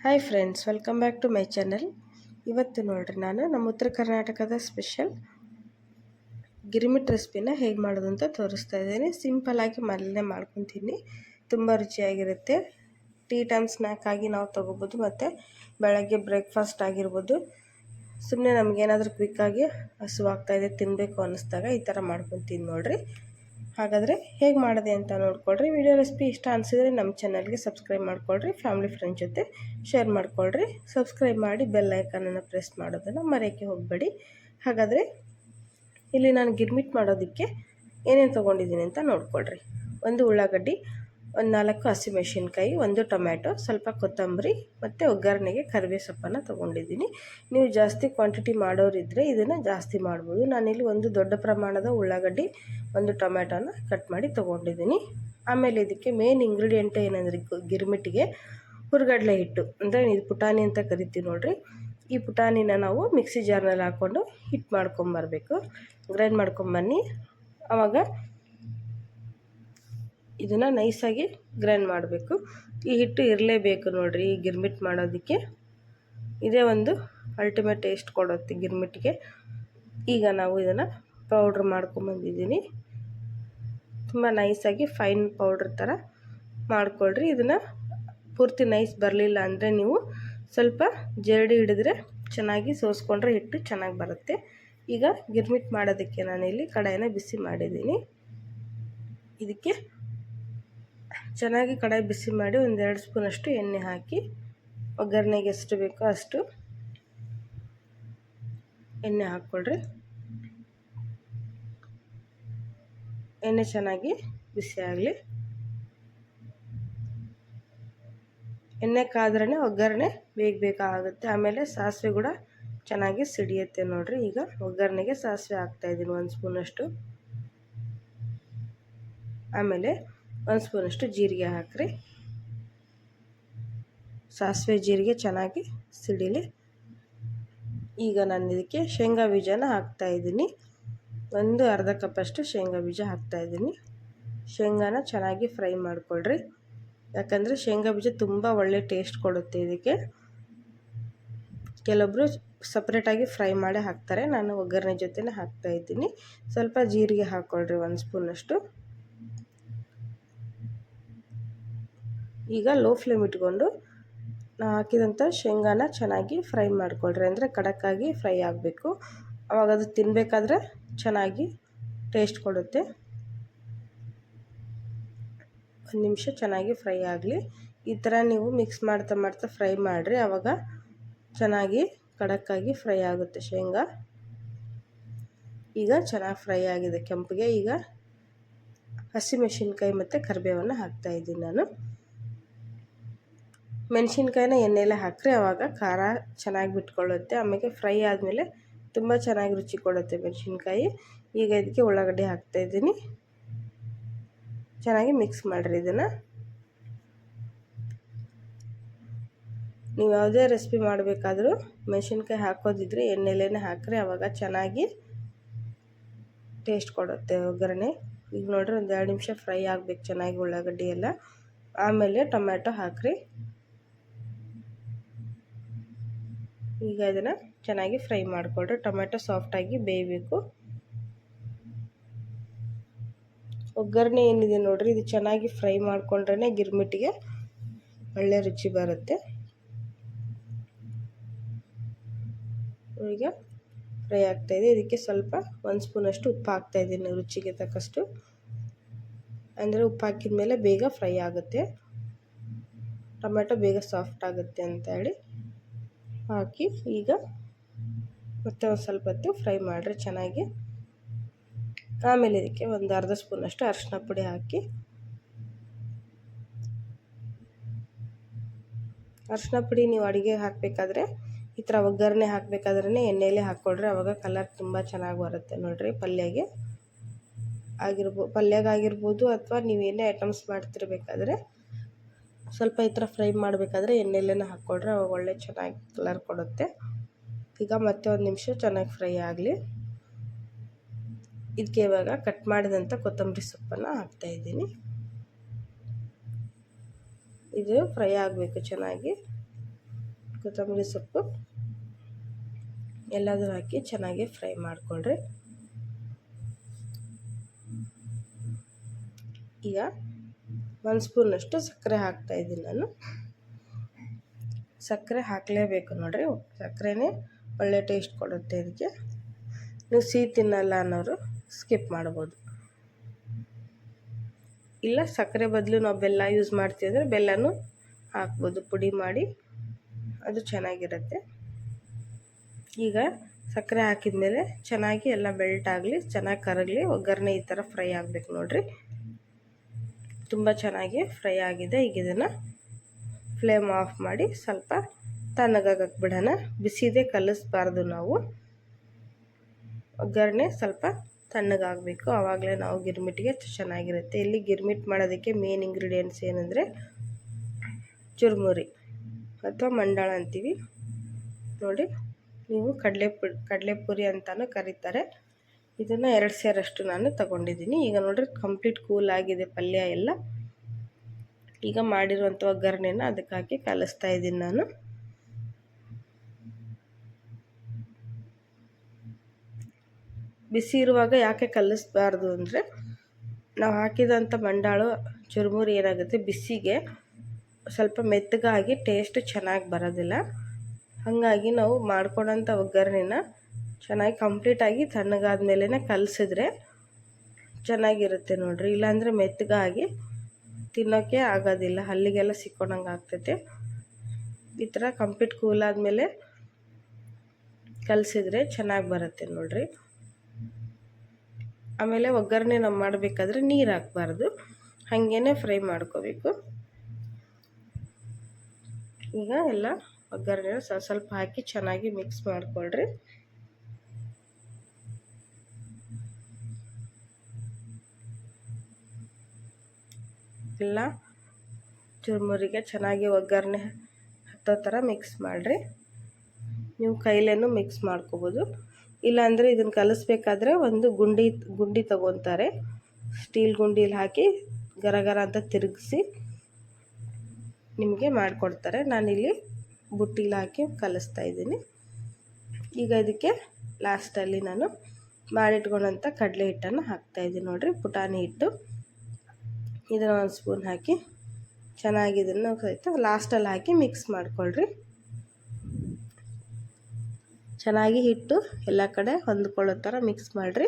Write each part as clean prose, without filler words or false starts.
Hi friends, welcome back to my channel. ಇವತ್ತು ನೋಡ್ರಿ ನಾನು ನಮ್ಮ ಉತ್ತರ ಕರ್ನಾಟಕದ ಸ್ಪೆಷಲ್ ಗಿರ್ಮಿಟ್ ರೆಸಿಪಿನ ಹೇಗೆ ಮಾಡೋದು ಅಂತ ತೋರಿಸ್ತಾ ಇದ್ದೀನಿ. ಸಿಂಪಲ್ಲಾಗಿ ಮನೆಯಲ್ಲೇ ಮಾಡ್ಕೊತೀನಿ. ತುಂಬ ರುಚಿಯಾಗಿರುತ್ತೆ. ಟೀ ಟೈಮ್ ಸ್ನ್ಯಾಕ್ ಆಗಿ ನಾವು ತೊಗೋಬೋದು, ಮತ್ತು ಬೆಳಗ್ಗೆ ಬ್ರೇಕ್ಫಾಸ್ಟ್ ಆಗಿರ್ಬೋದು. ಸುಮ್ಮನೆ ನಮಗೇನಾದರೂ ಕ್ವಿಕ್ಕಾಗಿ ಹಸುವಾಗ್ತಾಯಿದೆ ತಿನ್ನಬೇಕು ಅನ್ನಿಸ್ದಾಗ ಈ ಥರ ಮಾಡ್ಕೊತೀನಿ ನೋಡಿರಿ. ಹಾಗಾದರೆ ಹೇಗೆ ಮಾಡಿದೆ ಅಂತ ನೋಡ್ಕೊಳ್ರಿ. ವಿಡಿಯೋ ರೆಸಿಪಿ ಇಷ್ಟ ಅನಿಸಿದ್ರೆ ನಮ್ಮ ಚಾನಲ್ಗೆ ಸಬ್ಸ್ಕ್ರೈಬ್ ಮಾಡ್ಕೊಳ್ರಿ, ಫ್ಯಾಮಿಲಿ ಫ್ರೆಂಡ್ಸ್ ಜೊತೆ ಶೇರ್ ಮಾಡ್ಕೊಳ್ರಿ. ಸಬ್ಸ್ಕ್ರೈಬ್ ಮಾಡಿ ಬೆಲ್ ಐಕಾನನ್ನು ಪ್ರೆಸ್ ಮಾಡೋದನ್ನು ಮರೆಯೋಕ್ಕೆ ಹೋಗಬೇಡಿ. ಹಾಗಾದರೆ ಇಲ್ಲಿ ನಾನು ಗಿರ್ಮಿಟ್ ಮಾಡೋದಕ್ಕೆ ಏನೇನು ತೊಗೊಂಡಿದ್ದೀನಿ ಅಂತ ನೋಡ್ಕೊಳ್ರಿ. ಒಂದು ಉಳ್ಳಾಗಡ್ಡಿ, ಒಂದು 4 ಹಸಿಮೆಣಸಿನ್ಕಾಯಿ, ಒಂದು ಟೊಮ್ಯಾಟೊ, ಸ್ವಲ್ಪ ಕೊತ್ತಂಬರಿ ಮತ್ತು ಒಗ್ಗರಣೆಗೆ ಕರಿಬೇವು ಸೊಪ್ಪನ್ನು ತೊಗೊಂಡಿದ್ದೀನಿ. ನೀವು ಜಾಸ್ತಿ ಕ್ವಾಂಟಿಟಿ ಮಾಡೋರಿದ್ದರೆ ಇದನ್ನು ಜಾಸ್ತಿ ಮಾಡ್ಬೋದು. ನಾನಿಲ್ಲಿ ಒಂದು ದೊಡ್ಡ ಪ್ರಮಾಣದ ಉಳ್ಳಾಗಡ್ಡಿ, ಒಂದು ಟೊಮ್ಯಾಟೊನ ಕಟ್ ಮಾಡಿ ತೊಗೊಂಡಿದ್ದೀನಿ. ಆಮೇಲೆ ಇದಕ್ಕೆ ಮೇನ್ ಇಂಗ್ರೀಡಿಯೆಂಟ್ ಏನಂದರೆ ಗಿರ್ಮಿಟ್ಟಿಗೆ ಹುರ್ಗಡ್ಲೆ ಹಿಟ್ಟು, ಅಂದರೆ ಇದು ಪುಟಾಣಿ ಅಂತ ಕರಿತೀವಿ ನೋಡಿರಿ. ಈ ಪುಟಾಣಿನ ನಾವು ಮಿಕ್ಸಿ ಜಾರ್ನಲ್ಲಿ ಹಾಕ್ಕೊಂಡು ಹಿಟ್ಟು ಮಾಡ್ಕೊಂಬರ್ಬೇಕು. ಗ್ರೈಂಡ್ ಮಾಡ್ಕೊಂಬನ್ನಿ. ಆವಾಗ ಇದನ್ನು ನೈಸಾಗಿ ಗ್ರೈಂಡ್ ಮಾಡಬೇಕು. ಈ ಹಿಟ್ಟು ಇರಲೇಬೇಕು ನೋಡಿರಿ ಈ ಗಿರ್ಮಿಟ್ ಮಾಡೋದಕ್ಕೆ. ಇದೇ ಒಂದು ಅಲ್ಟಿಮೇಟ್ ಟೇಸ್ಟ್ ಕೊಡುತ್ತೆ ಗಿರ್ಮಿಟ್ಗೆ. ಈಗ ನಾವು ಇದನ್ನು ಪೌಡ್ರ್ ಮಾಡ್ಕೊಂಬಂದಿದ್ದೀನಿ. ತುಂಬ ನೈಸಾಗಿ ಫೈನ್ ಪೌಡ್ರ್ ಥರ ಮಾಡ್ಕೊಳ್ರಿ. ಇದನ್ನು ಪೂರ್ತಿ ನೈಸ್ ಬರಲಿಲ್ಲ ಅಂದರೆ ನೀವು ಸ್ವಲ್ಪ ಜರಡಿ ಹಿಡಿದ್ರೆ ಚೆನ್ನಾಗಿ ಸೋಸ್ಕೊಂಡ್ರೆ ಹಿಟ್ಟು ಚೆನ್ನಾಗಿ ಬರುತ್ತೆ. ಈಗ ಗಿರ್ಮಿಟ್ ಮಾಡೋದಕ್ಕೆ ನಾನಿಲ್ಲಿ ಕಡಾಯಿನ ಬಿಸಿ ಮಾಡಿದ್ದೀನಿ. ಇದಕ್ಕೆ ಚೆನ್ನಾಗಿ ಕಡಾಯಿ ಬಿಸಿ ಮಾಡಿ 1-2 ಸ್ಪೂನಷ್ಟು ಎಣ್ಣೆ ಹಾಕಿ, ಒಗ್ಗರಣೆಗೆ ಎಷ್ಟು ಬೇಕೋ ಅಷ್ಟು ಎಣ್ಣೆ ಹಾಕ್ಕೊಳ್ರಿ. ಎಣ್ಣೆ ಚೆನ್ನಾಗಿ ಬಿಸಿ ಆಗಲಿ. ಎಣ್ಣೆ ಕಾದ್ರೇ ಒಗ್ಗರಣೆ ಬೇಕಾಗುತ್ತೆ. ಆಮೇಲೆ ಸಾಸಿವೆ ಕೂಡ ಚೆನ್ನಾಗಿ ಸಿಡಿಯುತ್ತೆ ನೋಡಿರಿ. ಈಗ ಒಗ್ಗರಣೆಗೆ ಸಾಸಿವೆ ಹಾಕ್ತಾಯಿದ್ದೀನಿ 1 ಸ್ಪೂನಷ್ಟು. ಆಮೇಲೆ 1 ಸ್ಪೂನಷ್ಟು ಜೀರಿಗೆ ಹಾಕ್ರಿ. ಸಾಸಿವೆ ಜೀರಿಗೆ ಚೆನ್ನಾಗಿ ಸಿಡಿಲಿ. ಈಗ ನಾನು ಇದಕ್ಕೆ ಶೇಂಗಾ ಬೀಜನ ಹಾಕ್ತಾಯಿದ್ದೀನಿ. ಒಂದು ಅರ್ಧ ಕಪ್ಪಷ್ಟು ಶೇಂಗಾ ಬೀಜ ಹಾಕ್ತಾಯಿದ್ದೀನಿ. ಶೇಂಗಾನ ಚೆನ್ನಾಗಿ ಫ್ರೈ ಮಾಡಿಕೊಳ್ರಿ, ಯಾಕಂದರೆ ಶೇಂಗಾ ಬೀಜ ತುಂಬ ಒಳ್ಳೆ ಟೇಸ್ಟ್ ಕೊಡುತ್ತೆ ಇದಕ್ಕೆ. ಕೆಲವೊಬ್ಬರು ಸಪ್ರೇಟಾಗಿ ಫ್ರೈ ಮಾಡಿ ಹಾಕ್ತಾರೆ, ನಾನು ಒಗ್ಗರಣೆ ಜೊತೆನೇ ಹಾಕ್ತಾಯಿದ್ದೀನಿ. ಸ್ವಲ್ಪ ಜೀರಿಗೆ ಹಾಕ್ಕೊಳ್ರಿ 1 ಸ್ಪೂನಷ್ಟು. ಈಗ ಲೋ ಫ್ಲೇಮ್ ಇಟ್ಕೊಂಡು ನಾವು ಹಾಕಿದಂಥ ಶೇಂಗಾನ ಚೆನ್ನಾಗಿ ಫ್ರೈ ಮಾಡಿಕೊಳ್ರಿ. ಅಂದರೆ ಖಡಕ್ಕಾಗಿ ಫ್ರೈ ಆಗಬೇಕು. ಆವಾಗ ಅದು ತಿನ್ನಬೇಕಾದ್ರೆ ಚೆನ್ನಾಗಿ ಟೇಸ್ಟ್ ಕೊಡುತ್ತೆ. 1 ನಿಮಿಷ ಚೆನ್ನಾಗಿ ಫ್ರೈ ಆಗಲಿ. ಈ ಥರ ನೀವು ಮಿಕ್ಸ್ ಮಾಡ್ತಾ ಫ್ರೈ ಮಾಡಿರಿ. ಆವಾಗ ಚೆನ್ನಾಗಿ ಖಡಕ್ಕಾಗಿ ಫ್ರೈ ಆಗುತ್ತೆ ಶೇಂಗಾ. ಈಗ ಚೆನ್ನಾಗಿ ಫ್ರೈ ಆಗಿದೆ ಕೆಂಪಿಗೆ. ಈಗ ಹಸಿಮೆಣಸಿನ್ಕಾಯಿ ಮತ್ತು ಕರಿಬೇವನ್ನು ಹಾಕ್ತಾಯಿದ್ದೀನಿ ನಾನು. ಮೆಣಸಿನ್ಕಾಯಿನ ಎಣ್ಣೆಯಲ್ಲೇ ಹಾಕ್ರಿ, ಆವಾಗ ಖಾರ ಚೆನ್ನಾಗಿ ಬಿಟ್ಕೊಳ್ಳುತ್ತೆ. ಆಮೇಲೆ ಫ್ರೈ ಆದಮೇಲೆ ತುಂಬ ಚೆನ್ನಾಗಿ ರುಚಿ ಕೊಡುತ್ತೆ ಮೆಣಸಿನ್ಕಾಯಿ. ಈಗ ಇದಕ್ಕೆ ಉಳ್ಳಾಗಡ್ಡಿ ಹಾಕ್ತಾಯಿದ್ದೀನಿ. ಚೆನ್ನಾಗಿ ಮಿಕ್ಸ್ ಮಾಡಿರಿ ಇದನ್ನು. ನೀವು ಯಾವುದೇ ರೆಸಿಪಿ ಮಾಡಬೇಕಾದ್ರೂ ಮೆಣಸಿನ್ಕಾಯಿ ಹಾಕೋದಿದ್ರೆ ಎಣ್ಣೆಲೇ ಹಾಕ್ರಿ, ಆವಾಗ ಚೆನ್ನಾಗಿ ಟೇಸ್ಟ್ ಕೊಡುತ್ತೆ ಒಗ್ಗರಣೆ. ಈಗ ನೋಡಿರಿ 1-2 ನಿಮಿಷ ಫ್ರೈ ಆಗಬೇಕು ಚೆನ್ನಾಗಿ ಉಳ್ಳಾಗಡ್ಡಿ ಎಲ್ಲ. ಆಮೇಲೆ ಟೊಮ್ಯಾಟೊ ಹಾಕ್ರಿ. ಈಗ ಇದನ್ನು ಚೆನ್ನಾಗಿ ಫ್ರೈ ಮಾಡಿಕೊಳ್ರಿ. ಟೊಮ್ಯಾಟೊ ಸಾಫ್ಟಾಗಿ ಬೇಯಬೇಕು. ಒಗ್ಗರಣೆ ಏನಿದೆ ನೋಡಿರಿ, ಇದು ಚೆನ್ನಾಗಿ ಫ್ರೈ ಮಾಡಿಕೊಂಡ್ರೆ ಗಿರ್ಮಿಟ್ಟಿಗೆ ಒಳ್ಳೆ ರುಚಿ ಬರುತ್ತೆ. ಈಗ ಫ್ರೈ ಆಗ್ತಾಯಿದೆ. ಇದಕ್ಕೆ ಸ್ವಲ್ಪ 1 ಸ್ಪೂನಷ್ಟು ಉಪ್ಪು ಹಾಕ್ತಾಯಿದ್ದೀನಿ ರುಚಿಗೆ ತಕ್ಕಷ್ಟು. ಅಂದರೆ ಉಪ್ಪು ಹಾಕಿದ ಮೇಲೆ ಬೇಗ ಫ್ರೈ ಆಗುತ್ತೆ, ಟೊಮೆಟೊ ಬೇಗ ಸಾಫ್ಟ್ ಆಗುತ್ತೆ ಅಂತ ಹೇಳಿ ಹಾಕಿ ಈಗ ಮತ್ತೆ ಒಂದು ಸ್ವಲ್ಪ ಹೊತ್ತು ಫ್ರೈ ಮಾಡಿರಿ ಚೆನ್ನಾಗಿ. ಆಮೇಲೆ ಇದಕ್ಕೆ ಒಂದು ಅರ್ಧ ಸ್ಪೂನಷ್ಟು ಅರಿಶಿನ ಪುಡಿ ಹಾಕಿ, ಅರಿಶಿನ ಪುಡಿ ನೀವು ಅಡುಗೆ ಹಾಕಬೇಕಾದ್ರೆ ಈ ಥರ ಒಗ್ಗರಣೆ ಹಾಕಬೇಕಾದ್ರೇ ಎಣ್ಣೆಯಲ್ಲೇ ಹಾಕ್ಕೊಳ್ರಿ, ಆವಾಗ ಕಲರ್ ತುಂಬ ಚೆನ್ನಾಗಿ ಬರುತ್ತೆ ನೋಡಿರಿ. ಪಲ್ಯಗಾಗಿರ್ಬೋದು ಅಥವಾ ನೀವೇನೇ ಐಟಮ್ಸ್ ಮಾಡ್ತಿರ್ಬೇಕಾದ್ರೆ ಸ್ವಲ್ಪ ಈ ಥರ ಫ್ರೈ ಮಾಡಬೇಕಾದ್ರೆ ಎಣ್ಣೆಯಲ್ಲೇ ಹಾಕ್ಕೊಳ್ರಿ, ಅವಾಗ ಒಳ್ಳೆ ಚೆನ್ನಾಗಿ ಕಲರ್ ಕೊಡುತ್ತೆ. ಈಗ ಮತ್ತೆ 1 ನಿಮಿಷ ಚೆನ್ನಾಗಿ ಫ್ರೈ ಆಗಲಿ. ಇದಕ್ಕೆ ಇವಾಗ ಕಟ್ ಮಾಡಿದಂಥ ಕೊತ್ತಂಬರಿ ಸೊಪ್ಪನ್ನು ಹಾಕ್ತಾಯಿದ್ದೀನಿ. ಇದು ಫ್ರೈ ಆಗಬೇಕು ಚೆನ್ನಾಗಿ. ಕೊತ್ತಂಬರಿ ಸೊಪ್ಪು ಎಲ್ಲದೂ ಹಾಕಿ ಚೆನ್ನಾಗಿ ಫ್ರೈ ಮಾಡಿಕೊಳ್ರಿ. ಈಗ 1 ಸ್ಪೂನಷ್ಟು ಸಕ್ಕರೆ ಹಾಕ್ತಾಯಿದ್ದೀನಿ ನಾನು. ಸಕ್ಕರೆ ಹಾಕಲೇಬೇಕು ನೋಡಿರಿ, ಸಕ್ಕರೆನೇ ಒಳ್ಳೆ ಟೇಸ್ಟ್ ಕೊಡುತ್ತೆ ಇದಕ್ಕೆ. ನೀವು ಸಿಹಿ ತಿನ್ನಲ್ಲ ಅನ್ನೋರು ಸ್ಕಿಪ್ ಮಾಡ್ಬೋದು. ಇಲ್ಲ ಸಕ್ಕರೆ ಬದಲು ನಾವು ಬೆಲ್ಲ ಯೂಸ್ ಮಾಡ್ತೀವಿ ಅಂದರೆ ಬೆಲ್ಲನೂ ಹಾಕ್ಬೋದು, ಪುಡಿ ಮಾಡಿ, ಅದು ಚೆನ್ನಾಗಿರುತ್ತೆ. ಈಗ ಸಕ್ಕರೆ ಹಾಕಿದ ಮೇಲೆ ಚೆನ್ನಾಗಿ ಎಲ್ಲ ಬೆಲ್ಟ್ ಆಗಲಿ, ಚೆನ್ನಾಗಿ ಕರಗಲಿ. ಒಗ್ಗರಣೆ ಈ ಥರ ಫ್ರೈ ಆಗಬೇಕು ನೋಡಿರಿ. ತುಂಬ ಚೆನ್ನಾಗಿ ಫ್ರೈ ಆಗಿದೆ. ಈಗ ಇದನ್ನು ಫ್ಲೇಮ್ ಆಫ್ ಮಾಡಿ ಸ್ವಲ್ಪ ತಣ್ಣಗಾಗಕ್ಕೆ ಬಿಡೋಣ. ಬಿಸಿದೇ ಕಲಿಸ್ಬಾರ್ದು ನಾವು, ಒಗ್ಗರಣೆ ಸ್ವಲ್ಪ ತಣ್ಣಗಾಗಬೇಕು, ಆವಾಗಲೇ ನಾವು ಗಿರ್ಮಿಟ್ಟಿಗೆ ಚೆನ್ನಾಗಿರುತ್ತೆ. ಇಲ್ಲಿ ಗಿರ್ಮಿಟ್ ಮಾಡೋದಕ್ಕೆ ಮೇನ್ ಇಂಗ್ರೀಡಿಯೆಂಟ್ಸ್ ಏನಂದರೆ ಚುರುಮುರಿ ಅಥವಾ ಮಂಡಾಳ ಅಂತೀವಿ ನೋಡಿ, ನೀವು ಕಡಲೆಪುರಿ ಅಂತಲೂ ಕರೀತಾರೆ. ಇದನ್ನು 2 ಸೇರಷ್ಟು ನಾನು ತಗೊಂಡಿದ್ದೀನಿ. ಈಗ ನೋಡಿರಿ ಕಂಪ್ಲೀಟ್ ಕೂಲ್ ಆಗಿದೆ ಪಲ್ಯ ಎಲ್ಲ. ಈಗ ಮಾಡಿರುವಂಥ ಒಗ್ಗರಣೆನ ಅದಕ್ಕೆ ಹಾಕಿ ಕಲಿಸ್ತಾ ಇದ್ದೀನಿ ನಾನು. ಬಿಸಿ ಇರುವಾಗ ಯಾಕೆ ಕಲಿಸ್ಬಾರ್ದು ಅಂದರೆ, ನಾವು ಹಾಕಿದಂಥ ಮಂಡಾಳು ಚುರುಮುರಿ ಏನಾಗುತ್ತೆ ಬಿಸಿಗೆ ಸ್ವಲ್ಪ ಮೆತ್ತಗಾಗಿ ಟೇಸ್ಟ್ ಚೆನ್ನಾಗಿ ಬರೋದಿಲ್ಲ. ಹಾಗಾಗಿ ನಾವು ಮಾಡ್ಕೊಂಡಂಥ ಒಗ್ಗರಣೆನ ಚೆನ್ನಾಗಿ ಕಂಪ್ಲೀಟಾಗಿ ತಣ್ಣಗಾದ ಮೇಲೇ ಕಲಸಿದ್ರೆ ಚೆನ್ನಾಗಿರುತ್ತೆ ನೋಡಿರಿ. ಇಲ್ಲಾಂದರೆ ಮೆತ್ತಗಾಗಿ ತಿನ್ನೋಕ್ಕೆ ಆಗೋದಿಲ್ಲ, ಹಲ್ಲಿಗೆಲ್ಲ ಸಿಕ್ಕೊಂಡಂಗೆ ಆಗ್ತೈತೆ. ಈ ಥರ ಕಂಪ್ಲೀಟ್ ಕೂಲ್ ಆದಮೇಲೆ ಕಲಸಿದ್ರೆ ಚೆನ್ನಾಗಿ ಬರುತ್ತೆ ನೋಡಿರಿ. ಆಮೇಲೆ ಒಗ್ಗರಣೆ ನಾವು ಮಾಡಬೇಕಾದ್ರೆ ನೀರು ಹಾಕಬಾರ್ದು, ಹಾಗೇ ಫ್ರೈ ಮಾಡ್ಕೋಬೇಕು. ಈಗ ಎಲ್ಲ ಒಗ್ಗರಣೆ ಸ್ವಲ್ಪ ಹಾಕಿ ಚೆನ್ನಾಗಿ ಮಿಕ್ಸ್ ಮಾಡಿಕೊಳ್ರಿ. ಎಲ್ಲ ಚುರುಮುರಿಗೆ ಚೆನ್ನಾಗಿ ಒಗ್ಗರಣೆ ಹತ್ತೋ ಥರ ಮಿಕ್ಸ್ ಮಾಡಿರಿ. ನೀವು ಕೈಲೇನೂ ಮಿಕ್ಸ್ ಮಾಡ್ಕೋಬೋದು, ಇಲ್ಲಾಂದರೆ ಇದನ್ನು ಕಲಿಸ್ಬೇಕಾದ್ರೆ ಒಂದು ಗುಂಡಿ ತಗೊತಾರೆ, ಸ್ಟೀಲ್ ಗುಂಡೀಲಿ ಹಾಕಿ ಗರಗರ ಅಂತ ತಿರುಗಿಸಿ ನಿಮಗೆ ಮಾಡಿಕೊಡ್ತಾರೆ. ನಾನಿಲ್ಲಿ ಬುಟ್ಟಿಲಿ ಹಾಕಿ ಕಲಿಸ್ತಾ ಇದ್ದೀನಿ. ಈಗ ಇದಕ್ಕೆ ಲಾಸ್ಟಲ್ಲಿ ನಾನು ಮಾಡಿಟ್ಕೊಂಡಂಥ ಕಡಲೆ ಹಿಟ್ಟನ್ನು ಹಾಕ್ತಾಯಿದ್ದೀನಿ ನೋಡಿರಿ, ಪುಟಾಣಿ ಹಿಟ್ಟು. ಇದನ್ನು 1 ಸ್ಪೂನ್ ಹಾಕಿ ಚೆನ್ನಾಗಿ ಇದನ್ನು ಸಹಿತ ಲಾಸ್ಟಲ್ಲಿ ಹಾಕಿ ಮಿಕ್ಸ್ ಮಾಡಿಕೊಳ್ರಿ. ಚೆನ್ನಾಗಿ ಹಿಟ್ಟು ಎಲ್ಲ ಕಡೆ ಹೊಂದ್ಕೊಳ್ಳೋ ಥರ ಮಿಕ್ಸ್ ಮಾಡಿರಿ.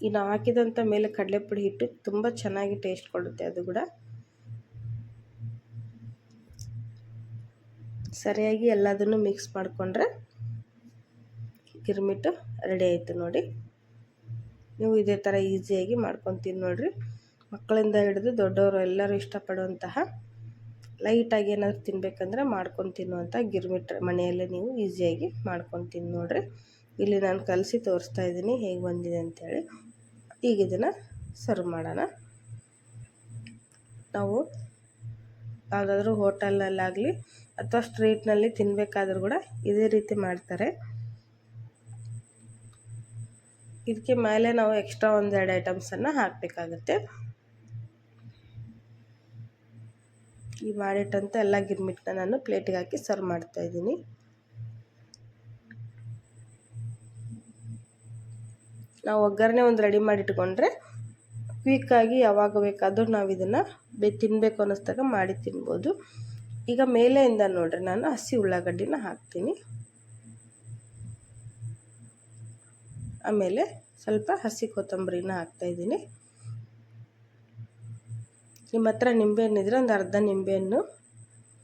ಈ ನಾವು ಹಾಕಿದಂಥ ಮೇಲೆ ಕಡಲೆಪುಡಿ ಹಿಟ್ಟು ತುಂಬ ಚೆನ್ನಾಗಿ ಟೇಸ್ಟ್ ಕೊಡುತ್ತೆ. ಅದು ಕೂಡ ಸರಿಯಾಗಿ ಎಲ್ಲದನ್ನು ಮಿಕ್ಸ್ ಮಾಡಿಕೊಂಡ್ರೆ ಗಿರ್ಮಿಟ್ಟು ರೆಡಿ ಆಯಿತು ನೋಡಿ. ನೀವು ಇದೇ ಥರ ಈಸಿಯಾಗಿ ಮಾಡ್ಕೊತೀನಿ ನೋಡಿರಿ. ಮಕ್ಕಳಿಂದ ಹಿಡಿದು ದೊಡ್ಡವರು ಎಲ್ಲರೂ ಇಷ್ಟಪಡುವಂತಹ ಲೈಟಾಗಿ ಏನಾದರೂ ತಿನ್ನಬೇಕಂದ್ರೆ ಮಾಡ್ಕೊಂಡು ತಿನ್ನುವಂಥ ಗಿರ್ಮಿಟ್ ಮನೆಯಲ್ಲೇ ನೀವು ಈಸಿಯಾಗಿ ಮಾಡ್ಕೊಂಡು ತಿನ್ನು ನೋಡಿರಿ. ಇಲ್ಲಿ ನಾನು ಕಲಸಿ ತೋರಿಸ್ತಾ ಇದ್ದೀನಿ ಹೇಗೆ ಬಂದಿದೆ ಅಂಥೇಳಿ. ಈಗ ಇದನ್ನು ಸರ್ವ್ ಮಾಡೋಣ. ನಾವು ಯಾವುದಾದ್ರೂ ಹೋಟೆಲ್ನಲ್ಲಾಗಲಿ ಅಥವಾ ಸ್ಟ್ರೀಟ್ನಲ್ಲಿ ತಿನ್ನಬೇಕಾದ್ರೂ ಕೂಡ ಇದೇ ರೀತಿ ಮಾಡ್ತಾರೆ. ಇದಕ್ಕೆ ಮೇಲೆ ನಾವು ಎಕ್ಸ್ಟ್ರಾ 1-2 ಐಟಮ್ಸನ್ನು ಹಾಕಬೇಕಾಗುತ್ತೆ. ಈ ಮಾಡಿಟ್ಟಂಥ ಎಲ್ಲ ಗಿರ್ಮಿಟ್ಟನ್ನ ನಾನು ಪ್ಲೇಟಿಗೆ ಹಾಕಿ ಸರ್ವ್ ಮಾಡ್ತಾಯಿದ್ದೀನಿ. ನಾವು ಒಗ್ಗರಣೆ ಒಂದು ರೆಡಿ ಮಾಡಿಟ್ಕೊಂಡ್ರೆ ಕ್ವಿಕ್ಕಾಗಿ ಯಾವಾಗ ಬೇಕಾದರೂ ನಾವು ಇದನ್ನು ತಿನ್ನಬೇಕು ಅನ್ನಿಸ್ದಾಗ ಮಾಡಿ ತಿನ್ಬೋದು. ಈಗ ಮೇಲೆಯಿಂದ ನೋಡಿರಿ ನಾನು ಹಸಿ ಉಳ್ಳಾಗಡ್ಡಿನ ಹಾಕ್ತೀನಿ. ಆಮೇಲೆ ಸ್ವಲ್ಪ ಹಸಿ ಕೊತ್ತಂಬರಿನ ಹಾಕ್ತಾಯಿದ್ದೀನಿ. ನಿಮ್ಮ ಹತ್ರ ನಿಂಬೆಹಣ್ಣಿದ್ರೆ ಒಂದು ಅರ್ಧ ನಿಂಬೆಹಣ್ಣು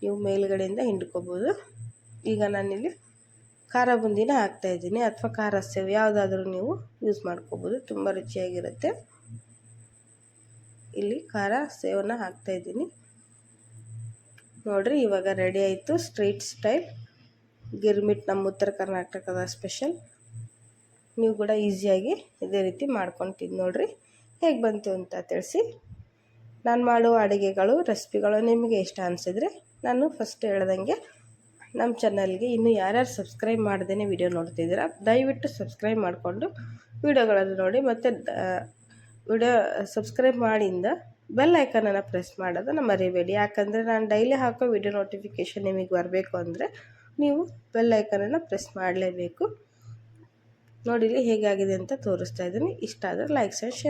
ನೀವು ಮೇಲುಗಡೆಯಿಂದ ಹಿಂಡ್ಕೋಬೋದು. ಈಗ ನಾನಿಲ್ಲಿ ಖಾರ ಬುಂದಿನ ಹಾಕ್ತಾಯಿದ್ದೀನಿ, ಅಥವಾ ಖಾರ ಸೇವ್ ಯಾವುದಾದ್ರೂ ನೀವು ಯೂಸ್ ಮಾಡ್ಕೋಬೋದು, ತುಂಬ ರುಚಿಯಾಗಿರುತ್ತೆ. ಇಲ್ಲಿ ಖಾರ ಸೇವನ್ನ ಹಾಕ್ತಾಯಿದ್ದೀನಿ ನೋಡಿರಿ. ಇವಾಗ ರೆಡಿ ಆಯಿತು ಸ್ಟ್ರೀಟ್ ಸ್ಟೈಲ್ ಗಿರ್ಮಿಟ್, ನಮ್ಮ ಉತ್ತರ ಕರ್ನಾಟಕದ ಸ್ಪೆಷಲ್. ನೀವು ಕೂಡ ಈಸಿಯಾಗಿ ಇದೇ ರೀತಿ ಮಾಡ್ಕೊಂಡು ತಿಂದು ನೋಡಿರಿ, ಹೇಗೆ ಬಂತು ಅಂತ ತಿಳಿಸಿ. ನಾನು ಮಾಡುವ ಅಡುಗೆಗಳು ರೆಸಿಪಿಗಳು ನಿಮಗೆ ಇಷ್ಟ ಅನಿಸಿದರೆ ನಾನು ಫಸ್ಟ್ ಹೇಳ್ದಂಗೆ ನಮ್ಮ ಚಾನಲ್ಗೆ ಇನ್ನೂ ಯಾರ್ಯಾರು ಸಬ್ಸ್ಕ್ರೈಬ್ ಮಾಡ್ದೇ ವಿಡಿಯೋ ನೋಡ್ತಿದ್ದೀರಾ ದಯವಿಟ್ಟು ಸಬ್ಸ್ಕ್ರೈಬ್ ಮಾಡಿಕೊಂಡು ವಿಡಿಯೋಗಳನ್ನು ನೋಡಿ. ಮತ್ತು ವಿಡಿಯೋ ಸಬ್ಸ್ಕ್ರೈಬ್ ಮಾಡಿಂದ ಬೆಲ್ ಐಕನನ್ನು ಪ್ರೆಸ್ ಮಾಡೋದನ್ನು ಮರಿಬೇಡಿ. ಯಾಕಂದರೆ ನಾನು ಡೈಲಿ ಹಾಕೋ ವಿಡಿಯೋ ನೋಟಿಫಿಕೇಷನ್ ನಿಮಗೆ ಬರಬೇಕು ಅಂದರೆ ನೀವು ಬೆಲ್ ಐಕನನ್ನು ಪ್ರೆಸ್ ಮಾಡಲೇಬೇಕು. ನೋಡಿಲಿ ಹೇಗಾಗಿದೆ ಅಂತ ತೋರಿಸ್ತಾ ಇದ್ದೀನಿ. ಇಷ್ಟ ಆದರೆ ಲೈಕ್ಸ್ ಆ್ಯಂಡ್ ಶೇರ್.